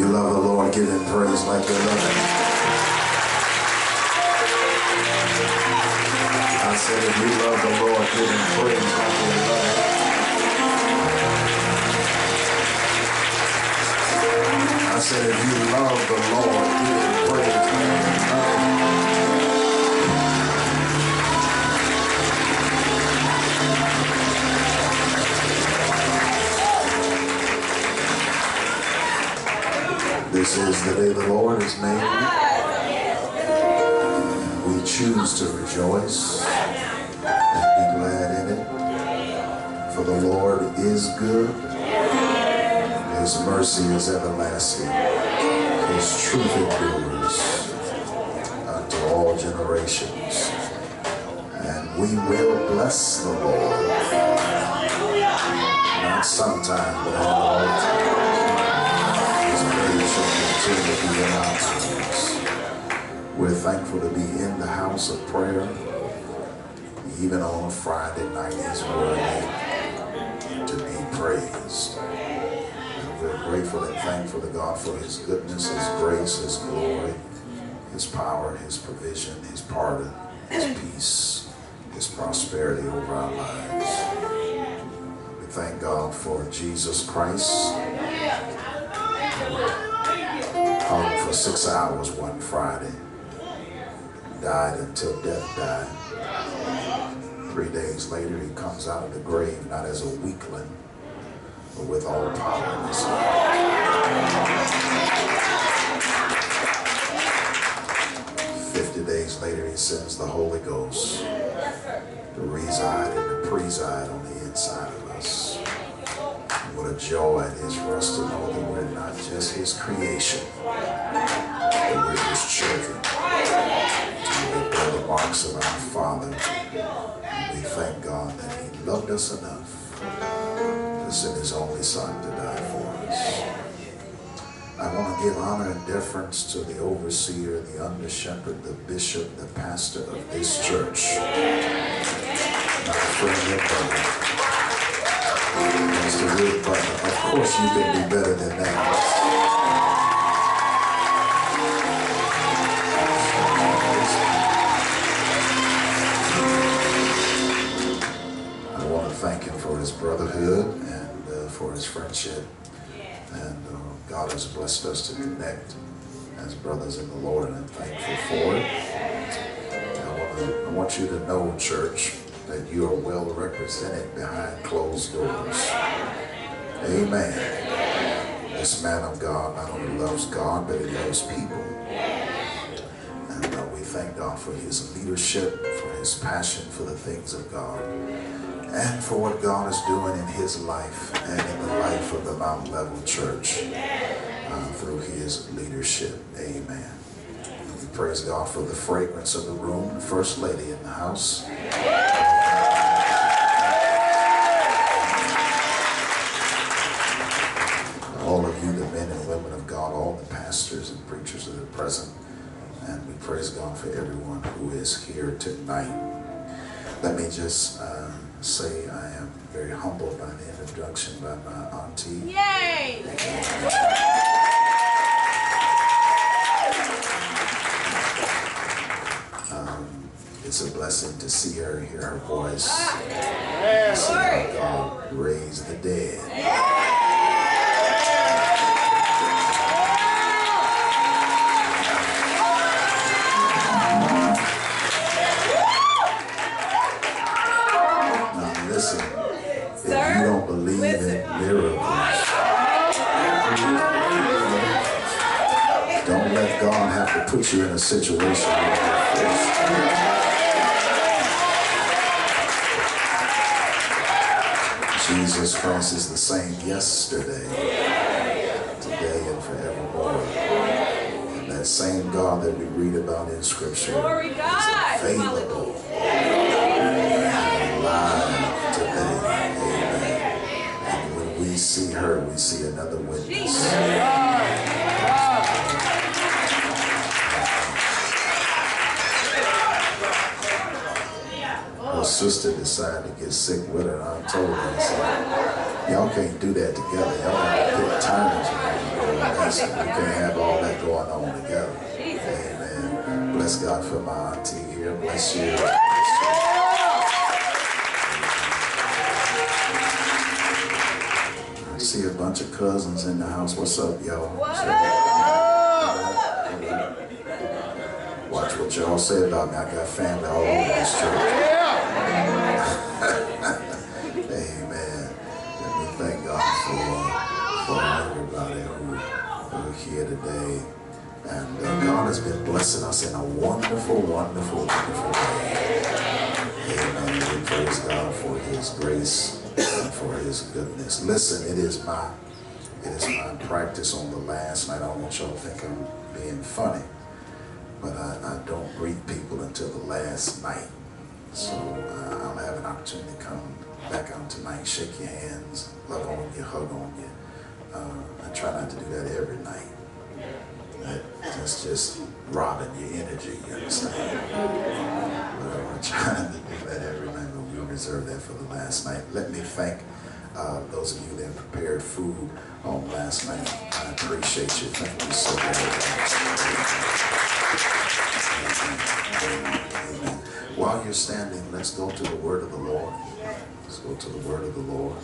love the Lord, give him praise like you love him. I said, if you love the Lord, give him praise like you love him. I said, if you love the Lord, give him praise like you love him. This is the day the Lord has made. We choose to rejoice and be glad in it. For the Lord is good. His mercy is everlasting. His truth endures unto all generations. And we will bless the Lord. Not sometime, but all time. Continue to be in our times. We're thankful to be in the house of prayer, even on a Friday night. He's worthy to be praised. And we're grateful and thankful to God for his goodness, his grace, his glory, his power, his provision, his pardon, his peace, his prosperity over our lives. We thank God for Jesus Christ. Hung for 6 hours one Friday, died until death died. 3 days later, he comes out of the grave, not as a weakling, but with all power in his hand. 50 days later, he sends the Holy Ghost to reside and to preside on the inside of us. What a joy it is for us to know that we're not just his creation, but we're his children. We bear the marks of our Father. And we thank God that he loved us enough to send his only Son to die for us. I want to give honor and deference to the overseer, the under shepherd, the bishop, the pastor of this church. My friend and brother. Mr. Rick Butler. Of course you can do better than that. I want to thank him for his brotherhood and for his friendship. And God has blessed us to connect as brothers in the Lord, and I'm thankful for it. I want you to know, church, that you are well represented behind closed doors. Amen. This man of God not only loves God, but he loves people. And we thank God for his leadership, for his passion for the things of God, and for what God is doing in his life and in the life of the Mount Level Church through his leadership. Amen. We praise God for the fragrance of the room, the First Lady in the house. All of you, the men and women of God, all the pastors and preachers that are present, and we praise God for everyone who is here tonight. Let me just say I am very humbled by the introduction by my auntie. Yay! It's a blessing to see her, hear her voice, see how God raised the dead. Listen, if you don't believe in miracles, don't let God have to put you in a situation where you're forced. Jesus Christ is the same yesterday, today, and forevermore. And that same God that we read about in Scripture is available and alive today. Amen. And when we see her, we see another witness. Her sister decided to get sick with her, and I told her, I said, y'all can't do that together. Y'all have to pick times when you go Listen, we can't have all that going on together. Amen. Bless God for my auntie here. Bless you. I see a bunch of cousins in the house. What's up, y'all? Watch what y'all say about me. I got family all over this church. Amen. And we thank God for everybody who are here today. And God has been blessing us in a wonderful, wonderful, wonderful way. Amen. We praise God for His grace and for His goodness. Listen, it is my practice on the last night. I don't want y'all to think I'm being funny, but I don't greet people until the last night. So I'll have an opportunity to come back out tonight, shake your hands, love on you, hug on you. I try not to do that every night. That's just robbing your energy, you understand? We're trying to do that every night, but we'll reserve that for the last night. Let me thank those of you that prepared food on last night. I appreciate you. Thank you so very much. Amen. While you're standing, let's go to the word of the Lord. Let's go to the word of the Lord.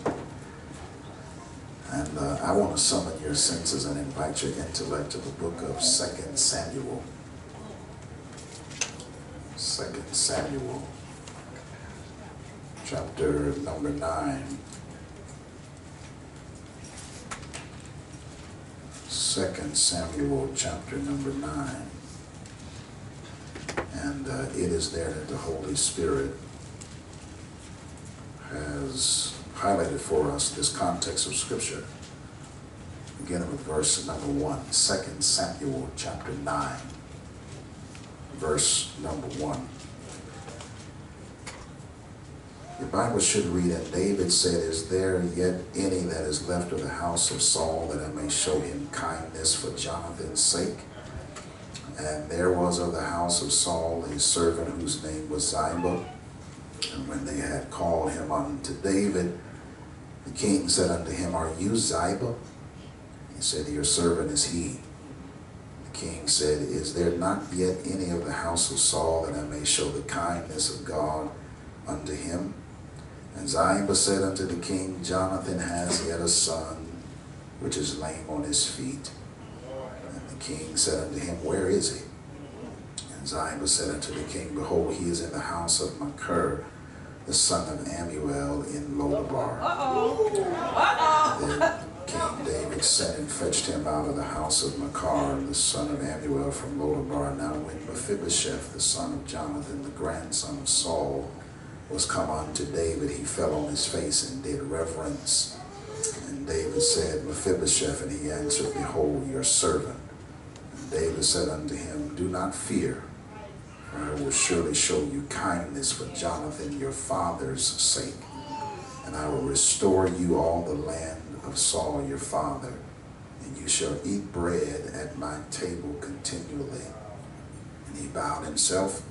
And I want to summon your senses and invite your intellect to the book of 2 Samuel. 2 Samuel, chapter number 9. 2 Samuel, chapter number 9. And it is there that the Holy Spirit has highlighted for us this context of Scripture. Beginning with verse number 1, 2 Samuel chapter 9, verse number 1. Your Bible should read, and David said, "Is there yet any that is left of the house of Saul, that I may show him kindness for Jonathan's sake? And there was of the house of Saul a servant whose name was Ziba. And when they had called him unto David, the king said unto him, Are you Ziba? He said, Your servant is he. The king said, Is there not yet any of the house of Saul, that I may show the kindness of God unto him? And Ziba said unto the king, Jonathan has yet a son, which is lame on his feet. And the king said unto him, Where is he? And Ziba said unto the king, Behold, he is in the house of Machir, the son of Ammiel, in Lodabar. Then King David sent and fetched him out of the house of Machir, the son of Ammiel, from Lodabar. Now when Mephibosheth, the son of Jonathan, the grandson of Saul, was come unto David, he fell on his face and did reverence. And David said, Mephibosheth, and he answered, Behold, your servant. And David said unto him, Do not fear, for I will surely show you kindness for Jonathan your father's sake, and I will restore you all the land of Saul your father, and you shall eat bread at my table continually. And he bowed himself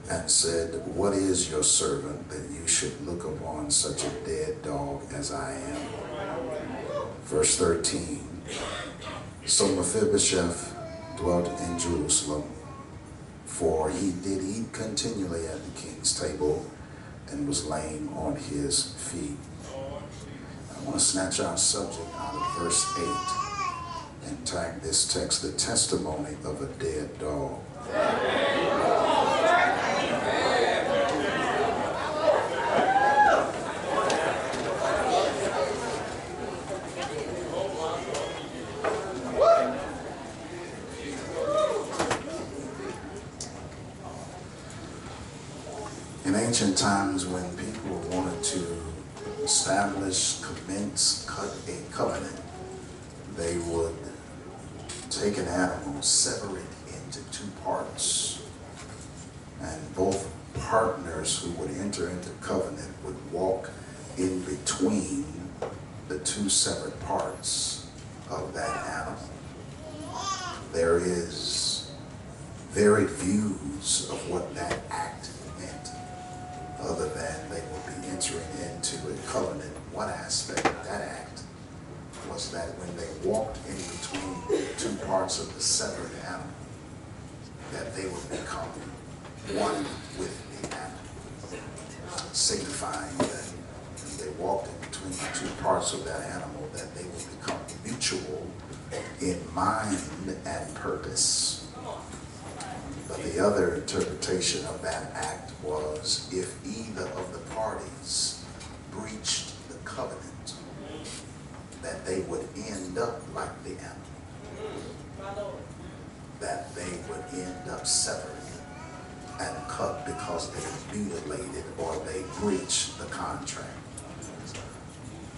and said, What is your servant, that you should look upon such a dead dog as I am? Verse 13. So Mephibosheth dwelt in Jerusalem, for he did eat continually at the king's table, and was lame on his feet. I want to snatch our subject out of verse 8 and tag this text, the testimony of a dead dog. In ancient times, when people wanted to establish, cut a covenant, they would take an animal, sever it into two parts, and both partners who would enter into covenant would walk in between the two separate parts of that animal. There is varied views of what that act meant, other than they would be entering into a covenant. One aspect of that act was that when they walked in between the parts of the severed animal, that they would become one with the animal, signifying that as they walked in between the two parts of that animal, that they would become mutual in mind and purpose. But the other interpretation of that act was if either of the parties breached the covenant, that they would end up like the animal, that they would end up severed and cut because they mutilated or they breached the contract.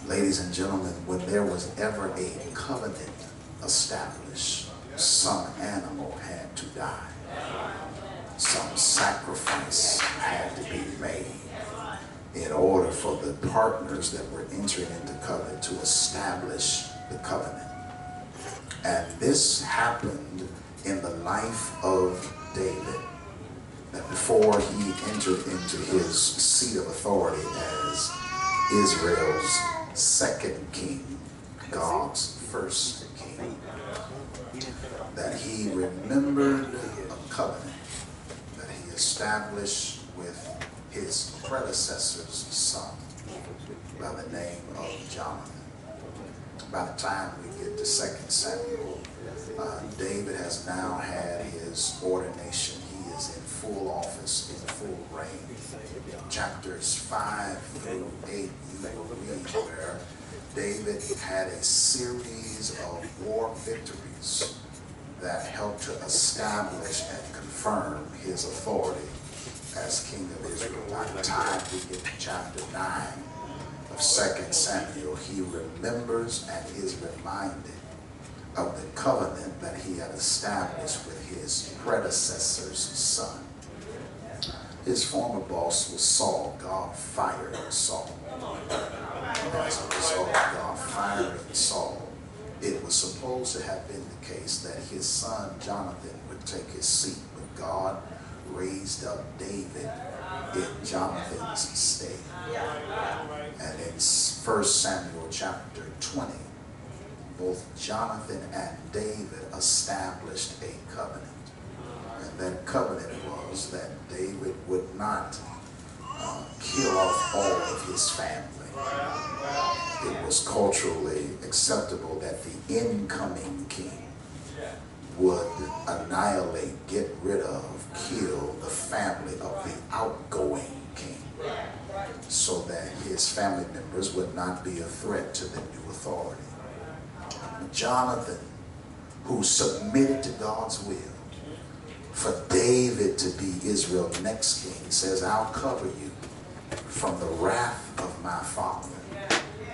Ladies and gentlemen, when there was ever a covenant established, some animal had to die. Some sacrifice had to be made in order for the partners that were entering into covenant to establish the covenant. And this happened in the life of David, that before he entered into his seat of authority as Israel's second king, God's first king, that he remembered a covenant that he established with his predecessor's son by the name of Jonathan. By the time we get to 2 Samuel, David has now had his ordination. He is in full office, in full reign. Chapters 5 through 8, you will read where David had a series of war victories that helped to establish and confirm his authority as king of Israel. By the time we get to chapter 9 of 2 Samuel, he remembers and is reminded of the covenant that he had established with his predecessor's son. His former boss was Saul. God fired Saul. As a result of God firing Saul, it was supposed to have been the case that his son Jonathan would take his seat, but God raised up David in Jonathan's stead. And in 1 Samuel chapter 20, both Jonathan and David established a covenant. And that covenant was that David would not kill off all of his family. It was culturally acceptable that the incoming king would annihilate, get rid of, kill the family of the outgoing king, so that his family members would not be a threat to the new authority. Jonathan, who submitted to God's will for David to be Israel's next king, says, I'll cover you from the wrath of my father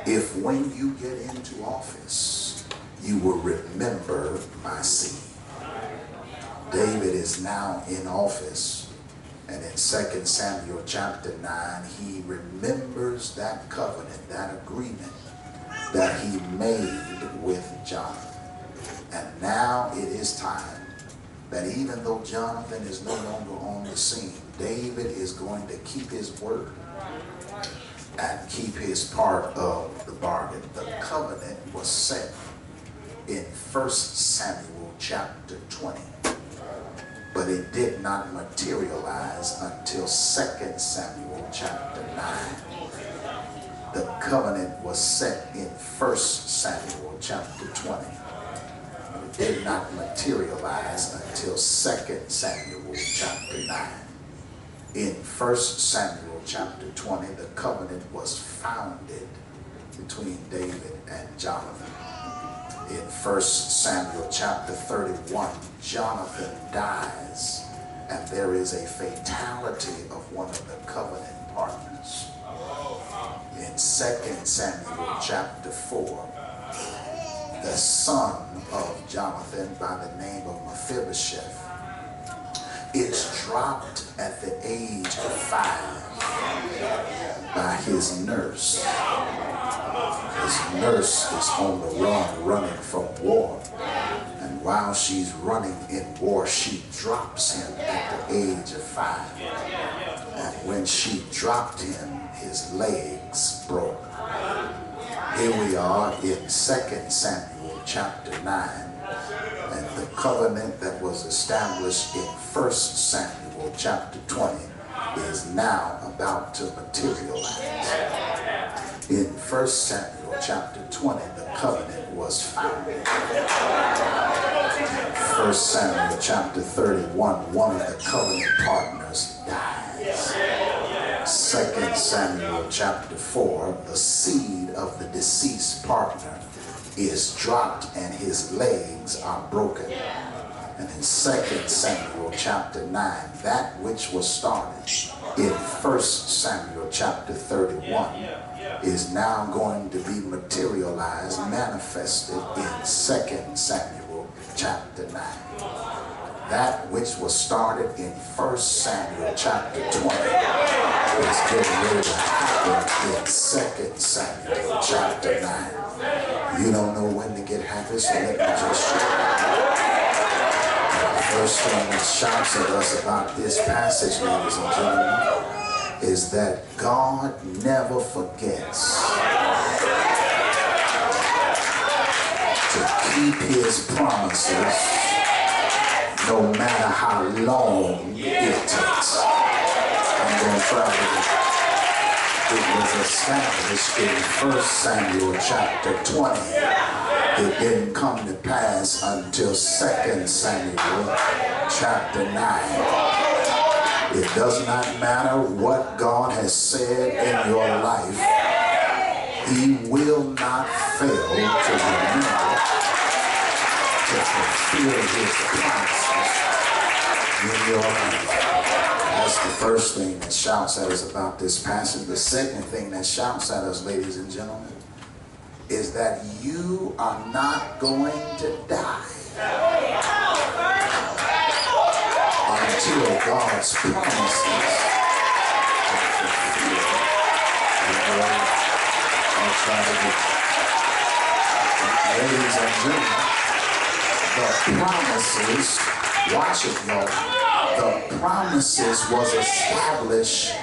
if when you get into office you will remember my seed. David is now in office, and in 2 Samuel chapter 9 he remembers that covenant, that agreement that he made with Jonathan. And now it is time that even though Jonathan is no longer on the scene, David is going to keep his word and keep his part of the bargain. The covenant was set in 1 Samuel chapter 20, but it did not materialize until 2 Samuel chapter 9. The covenant was set in 1 Samuel chapter 20. It did not materialize until 2 Samuel chapter 9. In 1 Samuel chapter 20, the covenant was founded between David and Jonathan. In 1 Samuel chapter 31, Jonathan dies, and there is a fatality of one of the covenant partners. In 2 Samuel chapter 4, the son of Jonathan by the name of Mephibosheth is dropped at the age of 5 by his nurse. His nurse is on the run, running from war. And while she's running in war, she drops him at the age of 5. And when she dropped him, his legs broke. Here we are in 2 Samuel chapter 9. And the covenant that was established in 1 Samuel chapter 20 is now about to materialize. In 1 Samuel chapter 20, the covenant was founded. 1 Samuel chapter 31, one of the covenant partners dies. 2 Samuel chapter 4, the seed of the deceased partner is dropped and his legs are broken. And in 2 Samuel chapter 9, that which was started in 1 Samuel chapter 31 is now going to be materialized, manifested in 2 Samuel chapter 9. That which was started in 1 Samuel chapter 20 is getting ready to happen in 2 Samuel chapter 9. You don't know when to get happy, so let me just share. The first thing that shouts at us about this passage, ladies and gentlemen, is that God never forgets to keep his promises no matter how long it takes. I'm going to try to. It was established in 1 Samuel chapter 20. It didn't come to pass until 2 Samuel chapter 9. It does not matter what God has said in your life. He will not fail to remember to fulfill his promises in your life. That's the first thing that shouts at us about this passage. The second thing that shouts at us, ladies and gentlemen, is that you are not going to die until God's promises are fulfilled in your life. I'll try to get ladies and gentlemen, the promises, watch it, y'all. The promises was established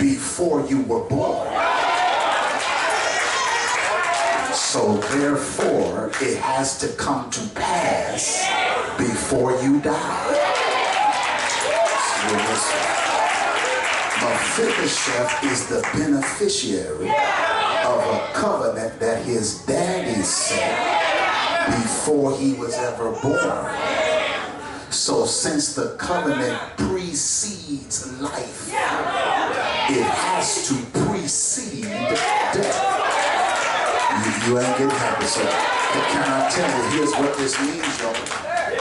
before you were born. So therefore, it has to come to pass before you die. Mephibosheth is the beneficiary of a covenant that his daddy set before he was ever born. So since the covenant precedes life, it has to precede death. You ain't getting happy, so can I tell you, here's what this means, y'all.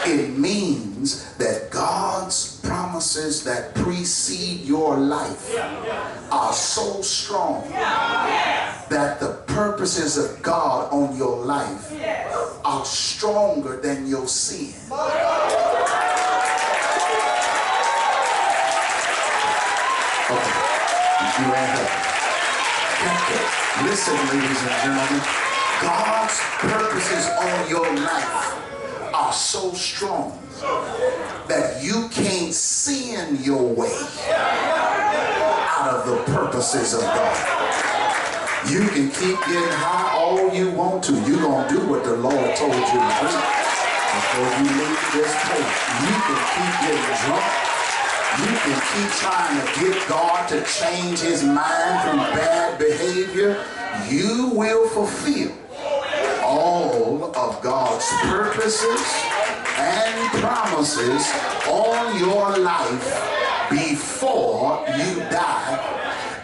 It means that God's promises that precede your life are so strong that the purposes of God on your life are stronger than your sin. You ain't happy. Listen, ladies and gentlemen, God's purposes on your life are so strong that you can't sin your way out of the purposes of God. You can keep getting high all you want to. You're going to do what the Lord told you to do before you leave this place. You can keep getting drunk. You can keep trying to get God to change his mind through bad behavior. You will fulfill all of God's purposes and promises on your life before you die.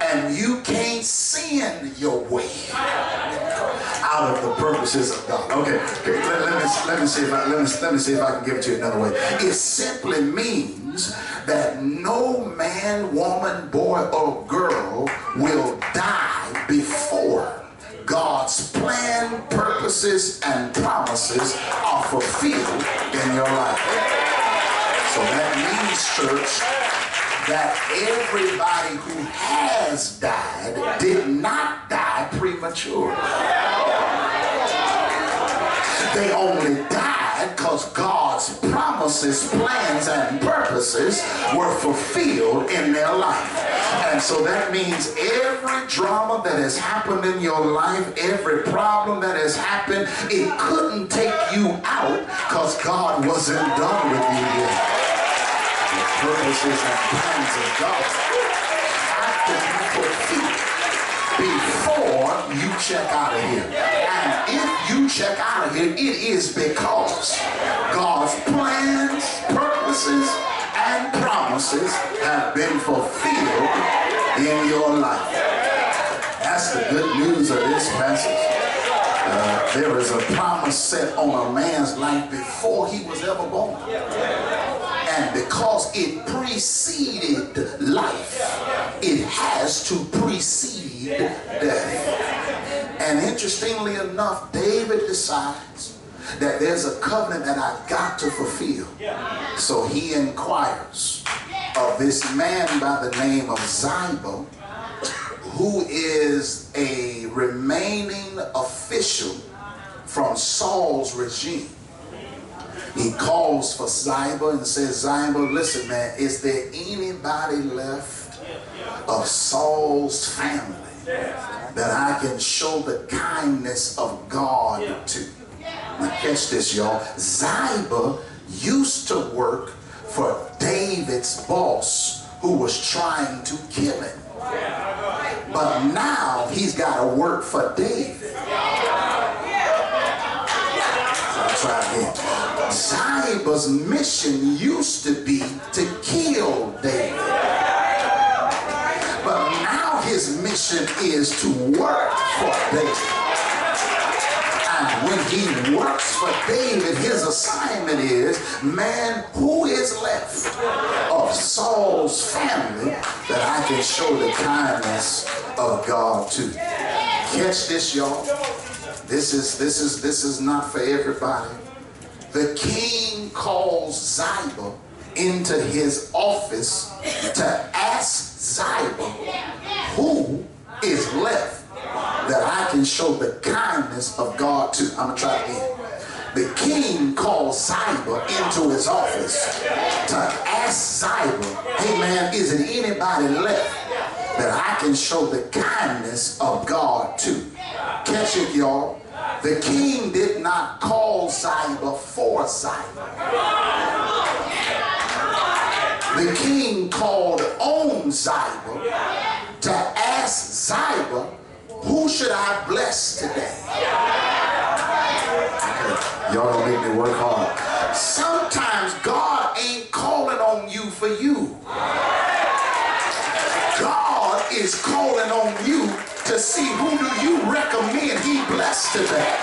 And you can't sin your way out of the purposes of God. Okay, let me see if I can give it to you another way. It simply means that no man, woman, boy, or girl will die before God's plan, purposes, and promises are fulfilled in your life. So that means, church, that everybody who has died did not die prematurely. They only died because God's promise promises, plans, and purposes were fulfilled in their life. And so that means every drama that has happened in your life, every problem that has happened, it couldn't take you out because God wasn't done with you yet. The purposes and plans of God have to be fulfilled before you check out of here. And if you check out of here, it is because God's plans, purposes, and promises have been fulfilled in your life. That's the good news of this passage. There is a promise set on a man's life before he was ever born. And because it preceded life, it has to precede death. And interestingly enough, David decides that there's a covenant that I've got to fulfill. So he inquires of this man by the name of Ziba, who is a remaining official from Saul's regime. He calls for Ziba and says, Ziba, listen, man, is there anybody left of Saul's family that I can show the kindness of God to? Now catch this, y'all. Ziba used to work for David's boss, who was trying to kill him. But now he's got to work for David. I'll try again. Ziba's mission used to be to kill David. But now his mission is to work for David. And when he works for David, his assignment is, man, who is left of Saul's family that I can show the kindness of God to? Catch this, y'all. This is not for everybody. The king calls Ziba into his office to ask Ziba who is left that I can show the kindness of God to. I'm going to try again. The king calls Ziba into his office to ask Ziba, hey man, is there anybody left that I can show the kindness of God to? Catch it, y'all. The king did not call Ziba for Ziba. The king called on Ziba to ask Ziba, who should I bless today? Y'all don't make me work hard. Sometimes God ain't calling on you for you. God is calling on you to see who do you recommend he bless today.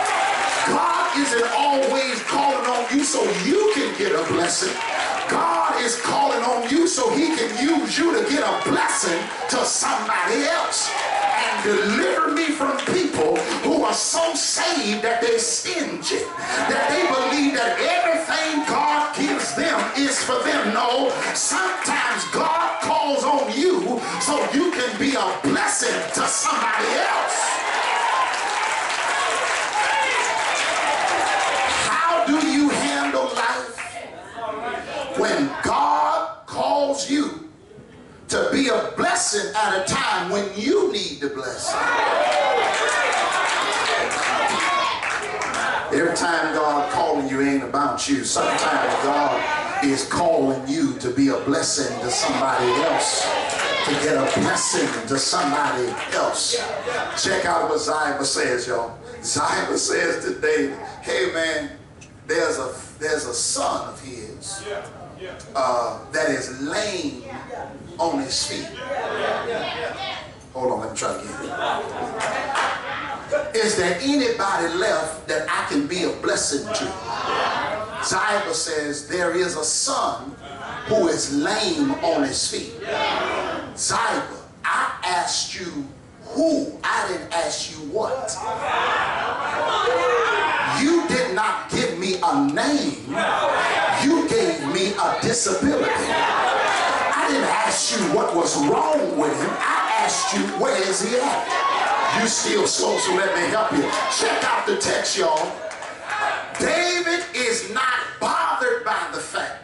God isn't always calling on you so you can get a blessing. God is calling on you so he can use you to get a blessing to somebody else. And deliver me from people who are so saved that they're stingy, that they believe that everything God gives them is for them. No, sometimes God calls on you so you can be a blessing to somebody else. How do you handle life when God calls you to be a blessing at a time when you need the blessing? Every time God calling you ain't about you. Sometimes God is calling you to be a blessing to somebody else, to get a blessing to somebody else. Check out what Ziba says, y'all. Ziba says to David, hey man, there's a son of his that is lame on his feet. Hold on, let me try again. Is there anybody left that I can be a blessing to? Ziba says there is a son who is lame on his feet. Ziba, I asked you who, I didn't ask you what. You did not give me a name. You gave me a disability. I didn't ask you what was wrong with him. I asked you, where is he at? You still slow, so let me help you. Check out the text, y'all. David is not bothered by the fact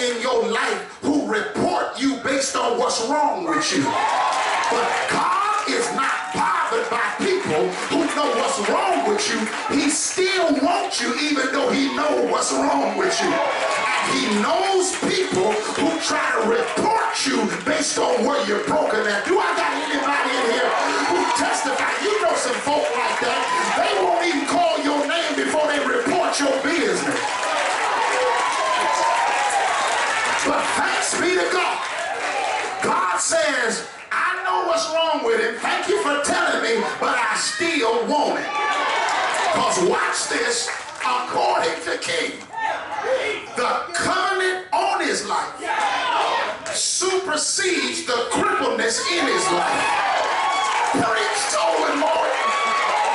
in your life who report you based on what's wrong with you. But God is not bothered by people who know what's wrong with you. He still wants you even though he knows what's wrong with you. And he knows people who try to report you based on where you're broken at. Do I got anybody in here who testify? You know some folk like that. They won't even call your name before they report your business. But thanks be to God. God says, I know what's wrong with him. Thank you for telling me, but I still want it. Because watch this, according to King, the covenant on his life supersedes the crippleness in his life. Preach, Tolan Morgan.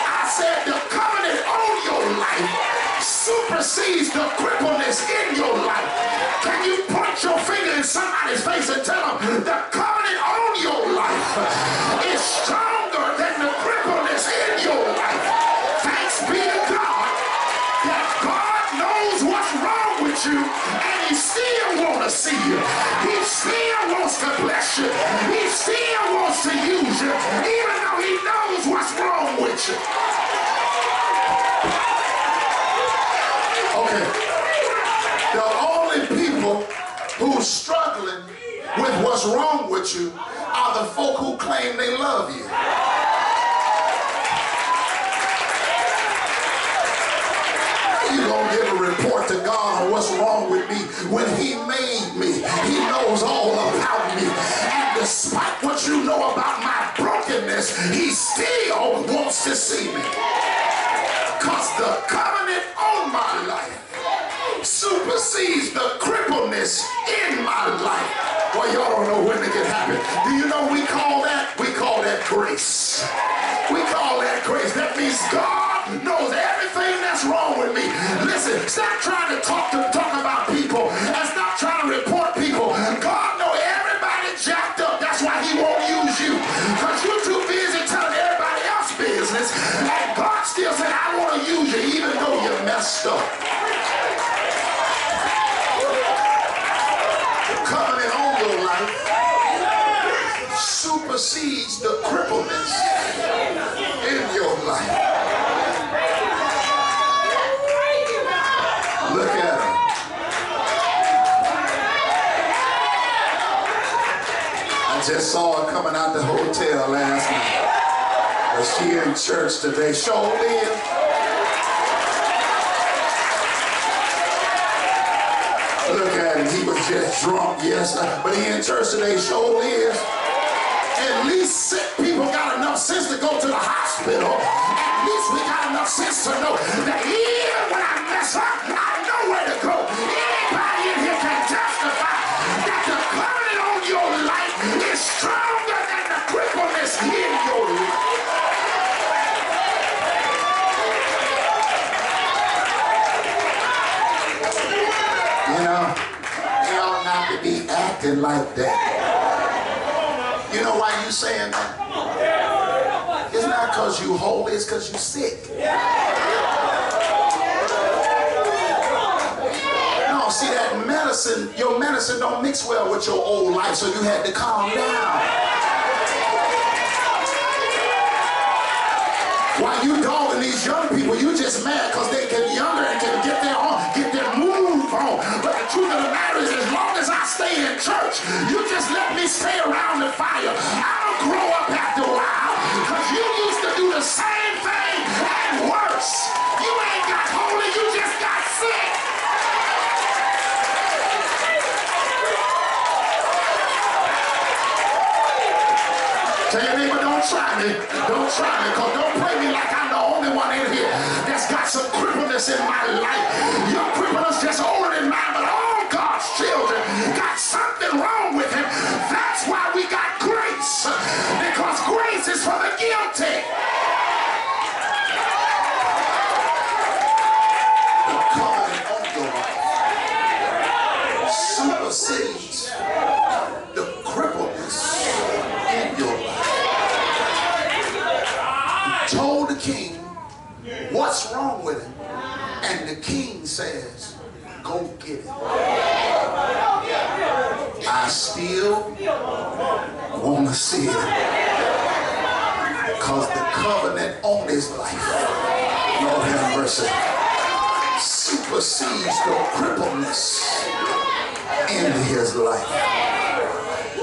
I said the covenant on your life supersedes the crippleness in your life. Can you point your finger in somebody's face and tell them the covenant on your life is stronger than the crippleness in your life? Thanks be to God that God knows what's wrong with you and he still wants to see you. He still wants to bless you. He still wants to use you even though he knows what's wrong with you. Okay. The only people who's struggling with what's wrong with you are the folk who claim they love you. You gonna give a report to God on what's wrong with me when he made me. He knows all about me. And despite what you know about my brokenness, he still wants to see me. Because the covenant on my life supersedes the crippleness in my life. Well, y'all don't know when it can happen. Do you know we call that? We call that grace. We call that grace. That means God knows everything that's wrong with me. Listen, stop trying to talk about people and stop trying to report people. God knows everybody jacked up. That's why he won't use you. Because you're too busy telling everybody else's business. And God still said, I want to use you even though you're messed up. Covenant on your life supersedes the crippleness in your life. Look at her. I just saw her coming out the hotel last night. Was she in church today? Show me. Look at him, he was just drunk, yes, but he in church today, sure is. At least sick people got enough sense to go to the hospital. At least we got enough sense to know that even when I mess up, I know where to go. Anybody in here can testify that the covenant on your life is stronger than the crippleness in your life. You know, they ought not to be acting like that. You know why you saying that? It's not because you holy, it's because you sick. No, see that medicine, your medicine don't mix well with your old life, so you had to calm down. While you dogging these young people, you just mad because they get younger and can get their move on. But the truth of the matter is, as long as I stay in church, you just let me stay around the fire. I'll grow up after a while because you used to do the same thing and worse. You ain't got holy, you just got sick. Tell your neighbor, don't try me. Don't try me, because don't play me like I'm the only one in here that's got some crippleness in my life. Your crippleness just older than mine, but all God's children got something wrong with him. That's why we got grace, because grace is for the guilty. The covenant on your life supersedes the crippleness in your life. Told the king what's wrong with him, and the king says, go get it. I still want to see it. Because the covenant on his life, Lord have mercy, supersedes the crippleness in his life.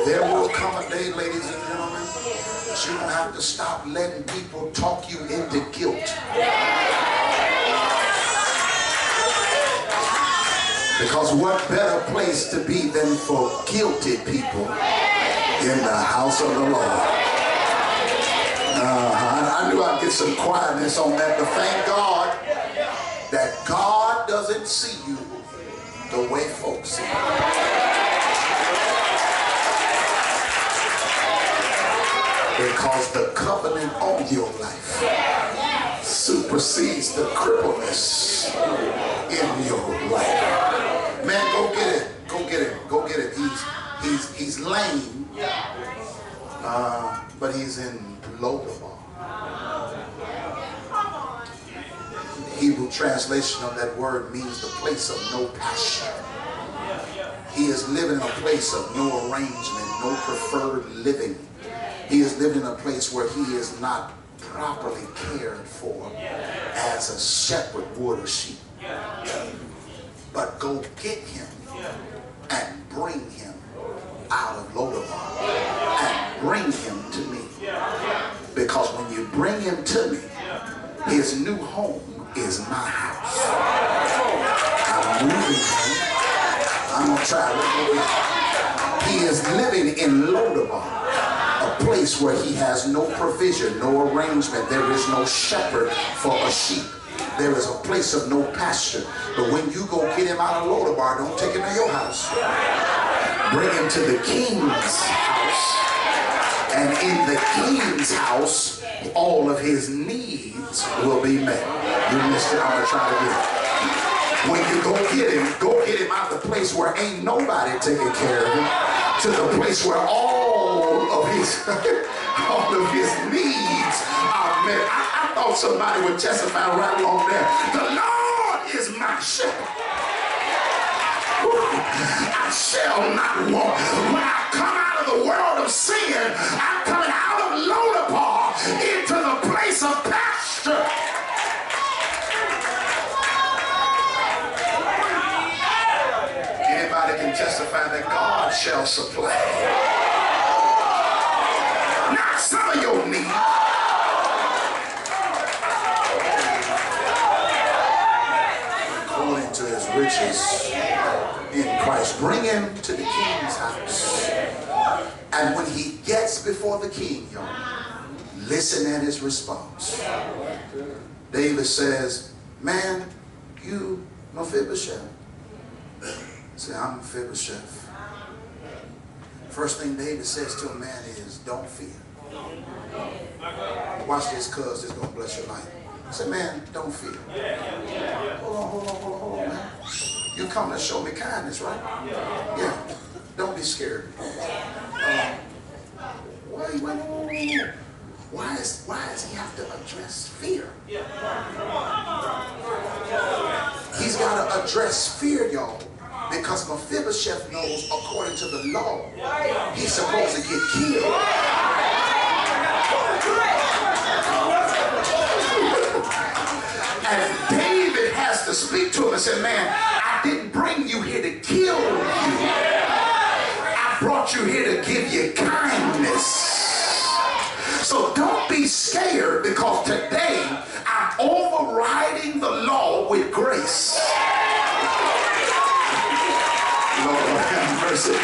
There will come a day, ladies and gentlemen, that you don't have to stop letting people talk you into guilt. Because what better place to be than for guilty people in the house of the Lord. I knew I'd get some quietness on that, but thank God that God doesn't see you the way folks see you. Because the covenant on your life supersedes the crippleness in your life. Man, go get it. Go get it. Go get it. He's lame, but he's in Lodabar. The Hebrew translation of that word means the place of no pasture. He is living in a place of no arrangement, no preferred living. He is living in a place where he is not properly cared for as a shepherd would a sheep. But go get him and bring him out of Lodabar and bring him to me. Because when you bring him to me, his new home is my house. I'm moving him. I'm going to try it. He is living in Lodabar, a place where he has no provision, no arrangement. There is no shepherd for a sheep. There is a place of no pasture. But when you go get him out of Lodabar, don't take him to your house. Bring him to the king's house. And in the king's house, all of his needs will be met. You missed it. I'm going to try to get it. When you go get him out the place where ain't nobody taking care of him, to the place where all of his needs are met. I thought somebody would testify right along there. The Lord is my shepherd. I shall not want. When I come out of the world of sin, I'm coming out of Lodabar into the place of pasture. Anybody can testify that God shall supply not some of your needs, according to his riches in Christ. Bring him to the king's house. And when he gets before the king, y'all, listen at his response. David says, man, you Mephibosheth. Say, I'm Mephibosheth. First thing David says to a man is, don't fear. Watch this, cuz it's going to bless your life. Say, man, don't fear. Hold on, man. You come to show me kindness, right? Yeah. Don't be scared. Why does he have to address fear? He's got to address fear, y'all. Because Mephibosheth knows, according to the law, he's supposed to get killed. And David has to speak to him and say, man, I didn't bring you here to kill you. I brought you here to give you kindness. So don't be scared, because today I'm overriding the law with grace. Lord have mercy.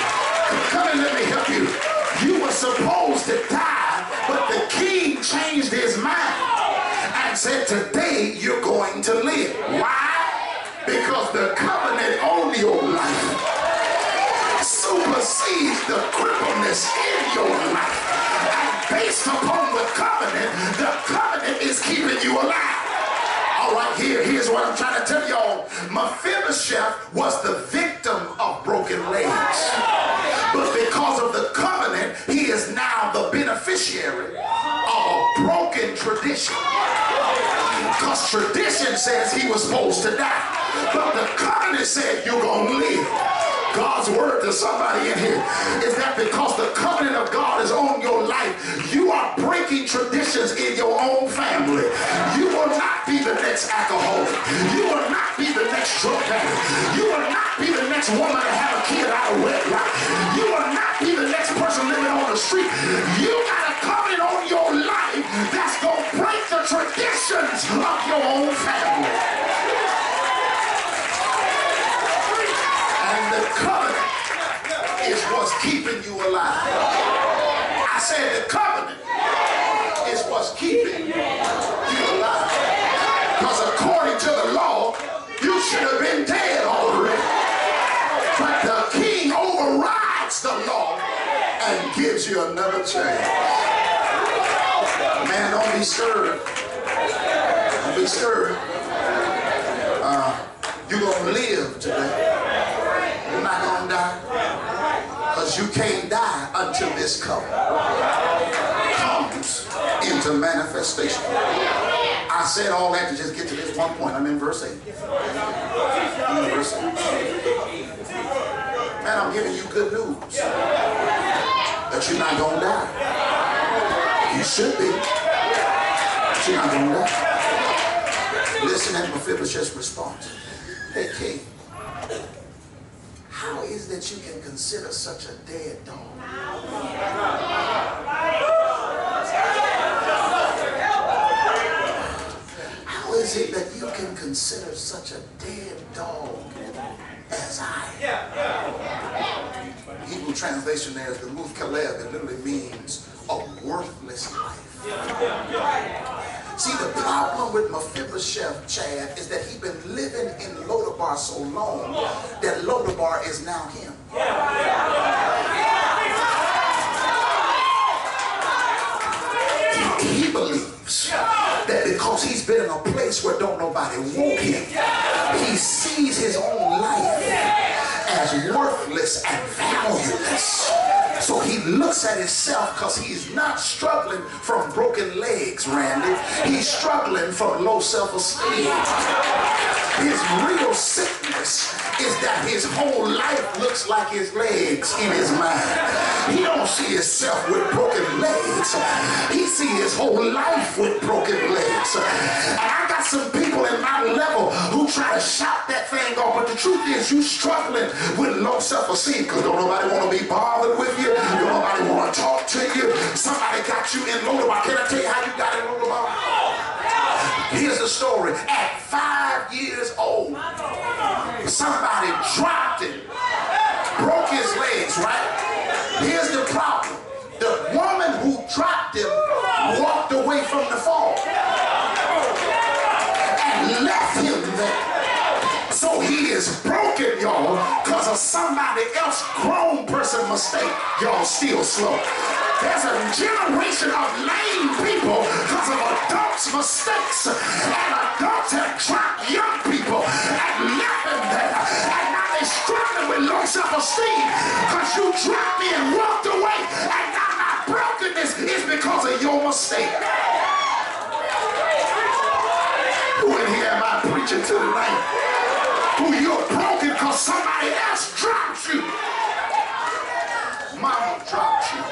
Come and let me help you. You were supposed to die, but the king changed his mind and said, today you're going to live. Why? Because the covenant on your life supersedes the crippleness in your life. And based upon the covenant is keeping you alive. All right, here's what I'm trying to tell y'all. Mephibosheth was the victim of broken legs. But because of the covenant, he is now the beneficiary of a broken tradition. Because tradition says he was supposed to die. But the covenant said you're going to live. God's word to somebody in here is that because the covenant of God is on your life, you are breaking traditions in your own family. You will not be the next alcoholic. You will not be the next drug addict. You will not be the next woman to have a kid out of wedlock. You will not be the next person living on the street. You got a covenant on your life that's going to break the traditions of your own family. And the covenant is what's keeping you alive. I said the covenant is what's keeping you alive. Because according to the law, you should have been dead already. But the king overrides the law and gives you another chance. Man, don't be scared. Don't be scared. You're going to live today. You're not going to die. Because you can't die until this covenant comes into manifestation. I said all that to just get to this one point. I'm in verse 8. I'm in verse 8. Man, I'm giving you good news. That you're not going to die. You should be. But you're not going to die. Listen at Mephibosheth's response. Hey, king. How is that you can consider such a dead dog? How is it that you can consider such a dead dog as I am? Hebrew translation there is the move Caleb. It literally means a worthless life. See, the problem with Mephibosheth, Chad, is that he's been living in Lodabar so long that Lodabar is now him. He believes that because he's been in a place where don't nobody want him, he sees his own life as worthless and valueless. So he looks at himself because he's not struggling from broken legs, Randy. He's struggling from low self-esteem. His real sickness is that his whole life looks like his legs in his mind. He don't see himself with broken legs. He sees his whole life with broken legs. And I got some people in my level who try to shout that thing off, but the truth is you struggling with low self-esteem because don't nobody want to be bothered with you. Don't nobody want to talk to you. Somebody got you in Lodabar. Can I tell you how you got in Lodabar? Here's the story. At 5 years old, somebody dropped him, broke his legs, right? Here's the problem. The woman who dropped him walked away from the fall and left him there. So he is broken, y'all, because of somebody else's grown person mistake. Y'all still slow. There's a generation of lame people because of adults' mistakes. And adults have dropped young people and left them there. And now they're struggling with low self-esteem because you dropped me and walked away. And now my brokenness is because of your mistake. Who in here am I preaching to tonight? Who you're broken because somebody else dropped you. Mama dropped you.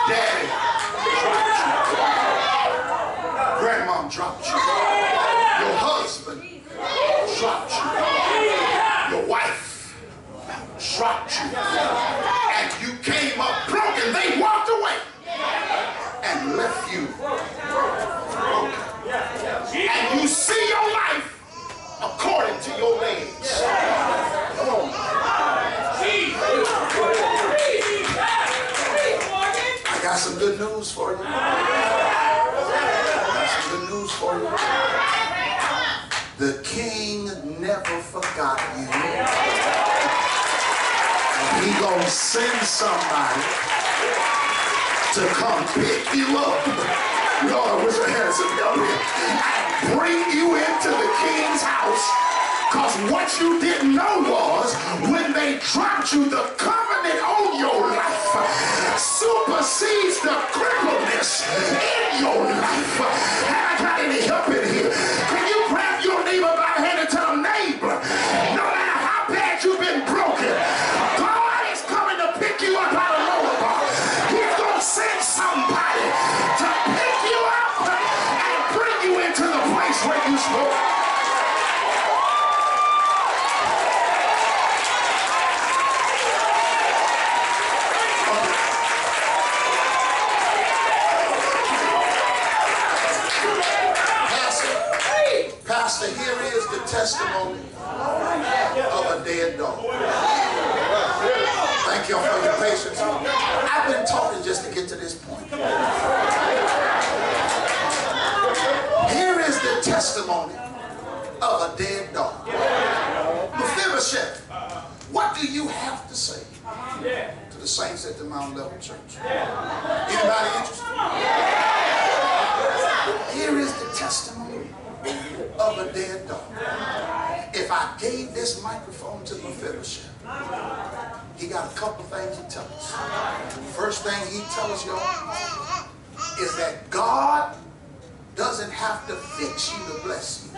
Daddy dropped you. Grandma dropped you. Your husband dropped you. Your wife dropped you. And you came up broken. They walked away and left you broken. And you see your life according to your legs. Come on. I got some good news for you. I got some good news for you. The king never forgot you. He gonna send somebody to come pick you up. Lord, wish I had some help here. And bring you into the king's house. Because what you didn't know was when they dropped you, the covenant on your life supersedes the crippleness in your life. Have I got any help in here? Can you grab your neighbor by the hand and tell them, neighbor, no matter how bad you've been I've been talking just to get to this point. Here is the testimony of a dead dog. Mephibosheth, what do you have to say to the saints at the Mount Level Church? Anybody interested? Here is the testimony of a dead dog. If I gave this microphone to Mephibosheth, he got a couple things to tell us. First thing he tells y'all is that God doesn't have to fix you to bless you.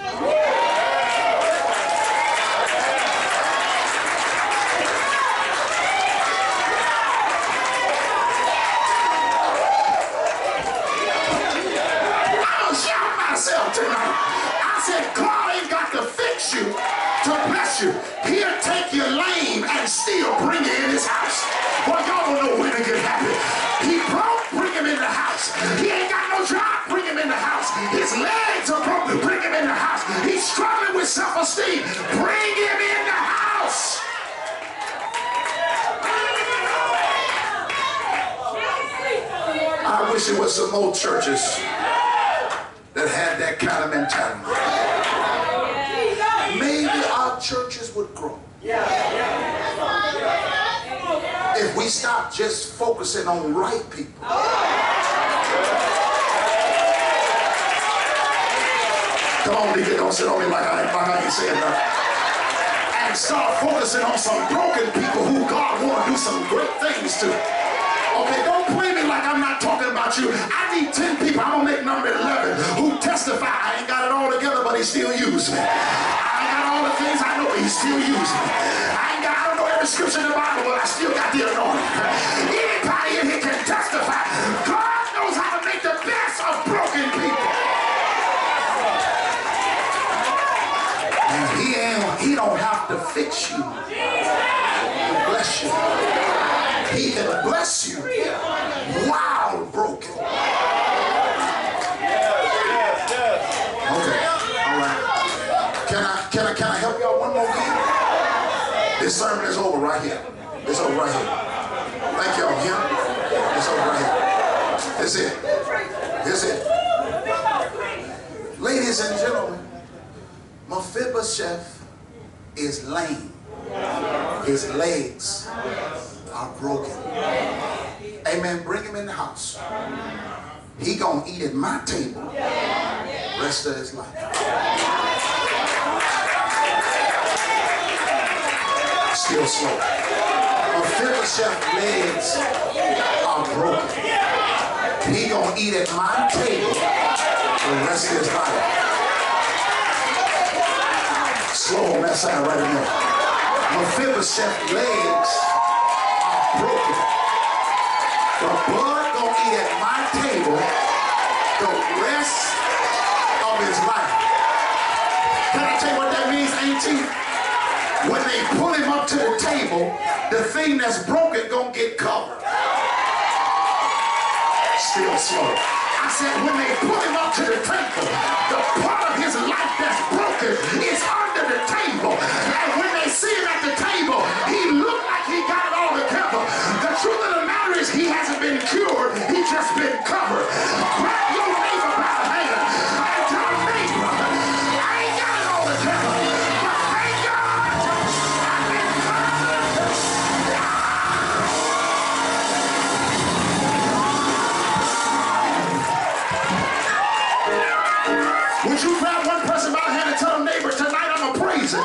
Tonight. I said God ain't got to fix you to bless you. He'll take your lame and still bring you in his house. Well, y'all don't know when to get happy. He broke, bring him in the house. He ain't got no job, bring him in the house. His legs are broken, bring him in the house. He's struggling with self-esteem, bring him in the house. I wish there was some more churches that had that kind of mentality. Maybe our churches would grow if we stop just focusing on right people. Come on, nigga, don't sit on me like I ain't saying nothing. And start focusing on some broken people who God want to do some great things to. Okay, don't play me like I'm not talking about you. I need 10 people, I'm going to make number 11, who testify. I ain't got it all together, but he still uses me. I ain't got all the things I know, but he still uses me. I don't know every scripture in the Bible, but I still got the anointing. Anybody in here can testify. God knows how to make the best of broken people. And he don't have to fix you to bless you. He can bless you while broken. Okay, all right. Can I help y'all one more time? This sermon is over right here. It's over right here. Thank y'all. Here. It's over right here. That's it. That's it. Ladies and gentlemen, Mephibosheth is lame. His legs are broken. Amen. Bring him in the house. He gonna eat at my table rest of his life. Still slow. Mephibosheth's legs are broken. He gonna eat at my table the rest of his life. Slow on that side right in there. Mephibosheth's legs broken. The blood gonna eat at my table the rest of his life. Can I tell you what that means, Auntie? When they pull him up to the table, the thing that's broken gonna get covered. Still slow. I said when they pull him up to the table, the part of his life that's broken is under the table. And when they see him at the table, he looked like he got it all together. The truth of the matter is he hasn't been cured, he's just been covered. Grab your neighbor by the hand and tell him, neighbor, I ain't got it all together, but thank God I've been covered. Would you grab one person by the hand and tell them, neighbor, tonight I'm going to praise him?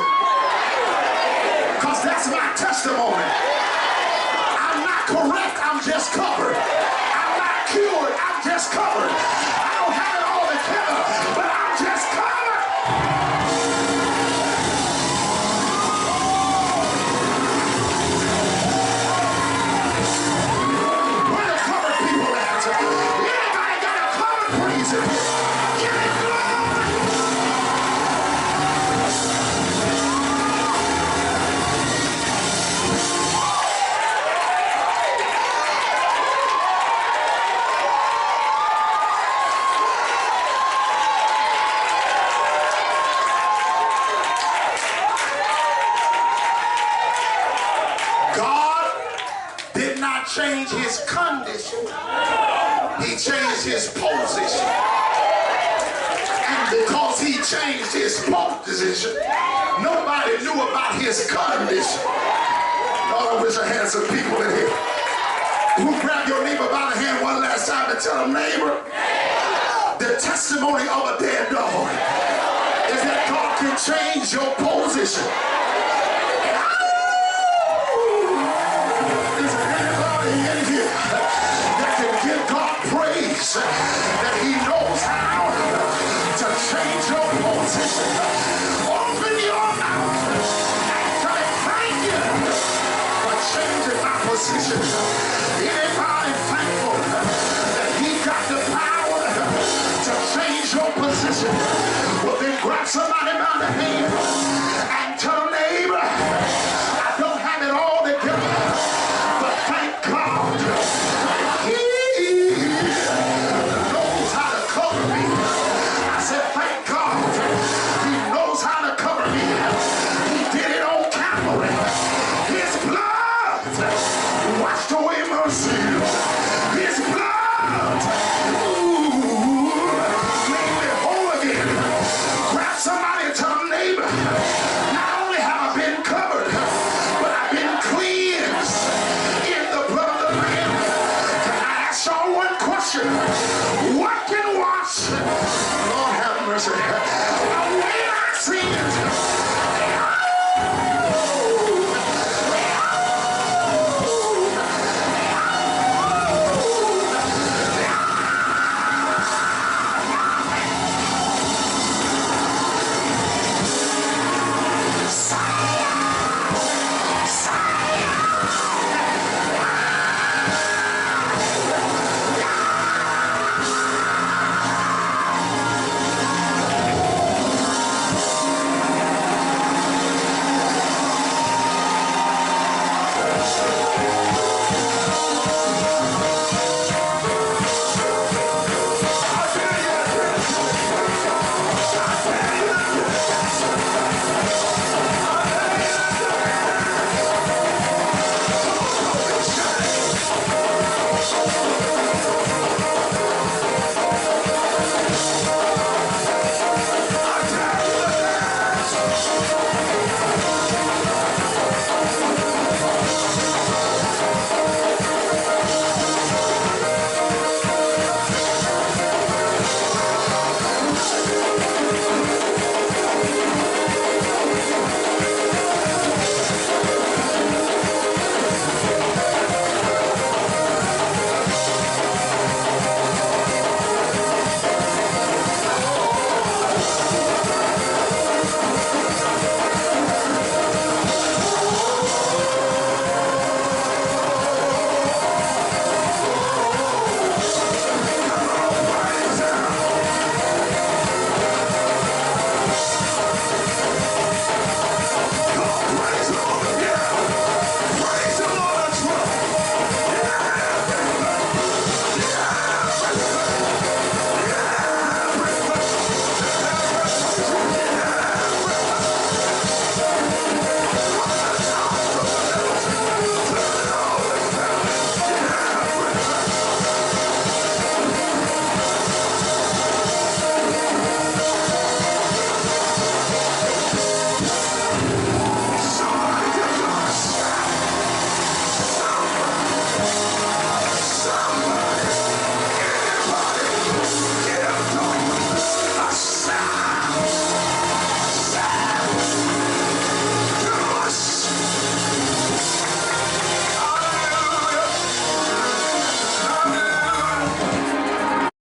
Because that's my testimony. I'm not correct, I'm just covered. I'm not cured, I'm just covered. I don't have it all together, but I'm just covered. Where the covered people at? Anybody got a covered praise him? Give it glory. changed his condition. He changed his position. And because he changed his position, nobody knew about his condition. Oh, I wish I had some people in here who grab your neighbor by the hand one last time and tell them, neighbor, the testimony of a dead dog is that God can change your position. Is there anybody in here that can give God praise that he knows how to change your position? Open your mouth and tell him, thank you for changing my position. Anybody thankful that he got the power to change your position? Well, then grab somebody by the hand and tell them, neighbor, I don't have it all together, but thank God he knows how to cover me. I said, thank God he knows how to cover me. He did it on Calvary. His blood washed away my sin. His blood made me whole again. Grab somebody and tell them, neighbor, not only have I been covered, but I've been cleansed in the blood of the Lamb. Can I ask y'all one question?